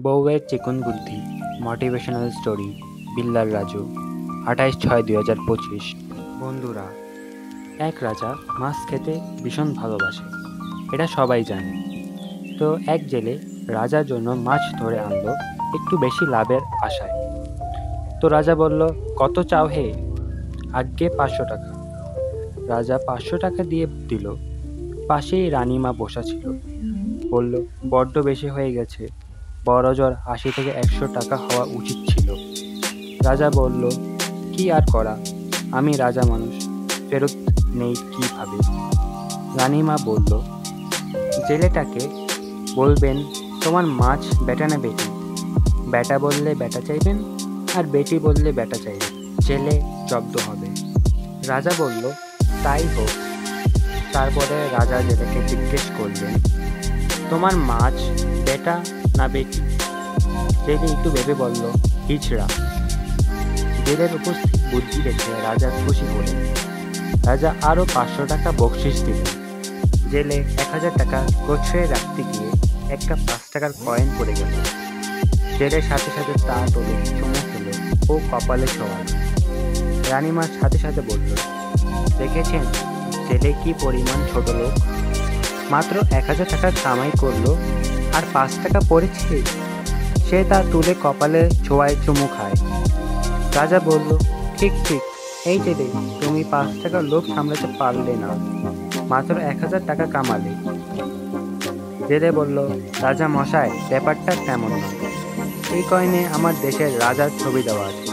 বউয়ের চিকন বুদ্ধি মোটিভেশনাল স্টোরি বিল্লাল রাজু 28/6/2025। বন্ধুরা, এক রাজা মাছ খেতে ভীষণ ভালোবাসে, এটা সবাই জানে। তো এক জেলে রাজার জন্য মাছ ধরে আনলো একটু বেশি লাভের আশায়। তো রাজা বলল, কত চাও হে? আজ্ঞে 500 টাকা। রাজা 500 টাকা দিয়ে দিল। পাশেই রানীমা বসা ছিল, বলল, বড্ড বেশি হয়ে গেছে, বড়জোর 80 থেকে 100 টাকা হওয়া উচিত ছিল। রাজা বলল, কি আর করা, আমি রাজা মানুষ, ফেরত নেই কিভাবে? রানীমা বলল, জেলেটাকে বলবেন তোমার মাছ বেটা না বেটি। বেটা বললে বেটা চাইবেন, আর বেটি বললে বেটা চাইবেন, জেলে জব্দ হবে। রাজা বলল, তাই হোক। তারপরে রাজা জেলেকে জিজ্ঞেস করলেন, তোমার মাছ বেটা না বেটি? জেলে একটু ভেবে বলল, হিজড়া। জেলের উপস্থিত বুদ্ধি দেখে রাজা খুশি হলেন। রাজা আরও 500 টাকা বকশিস দিলেন। জেলে 1000 টাকা গোছরে রাখতে গিয়ে একটা 5 টাকার কয়েন পড়ে গেল। জেলের সাথে সাথে তা তোলে চুমু খেল ও কপালে ছোঁয়াল। রানীমার সাথে সাথে বলল, দেখেছেন জেলে কি পরিমাণ ছোট লোক, মাত্র 1000 টাকা কামাই করলো আর 5 টাকা পড়েছে, সে তা তুলে কপালে ছোঁয়ায় চুমু খায়। রাজা বলল, ঠিক ঠিক, এই জেলে তুমি 5 টাকার লোভ সামলাতে পারলে না, মাত্র 1000 টাকা কামালে। জেলে বলল, রাজা মশাই, ব্যাপারটা তেমন না, এই কয়েনে আমার দেশের রাজার ছবি দেওয়া আছে,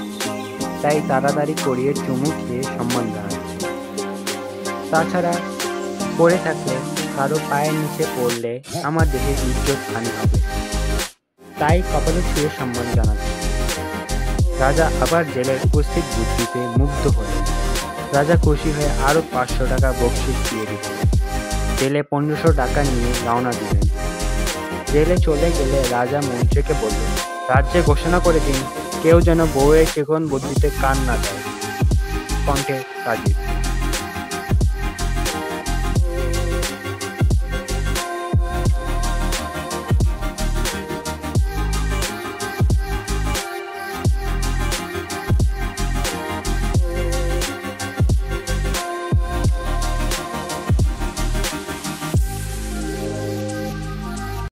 তাই তাড়াতাড়ি করিয়ে চুমু খেয়ে সম্মান জানাচ্ছি। তাছাড়া পড়ে থাকলে কারো পায়ের নিচে পড়লে আমার দেশের ইজ্জত হানি হবে, তাই কপালে ছুঁয়ে সম্মান জানাচ্ছি। রাজা আবার জেলের উপস্থিত বুদ্ধিতে মুগ্ধ হলেন। রাজা খুশি হয়ে আরও 500 টাকা বকশিস দিয়ে দিলেন। জেলে 1500 টাকা নিয়ে রওনা দিলেন। জেলে চলে গেলে রাজা মন্ত্রীকে বলল, রাজ্যে ঘোষণা করে দিন, কেউ যেন বউয়ের চিকন বুদ্ধিতে কান না দেয়। কণ্ঠে রাজীব।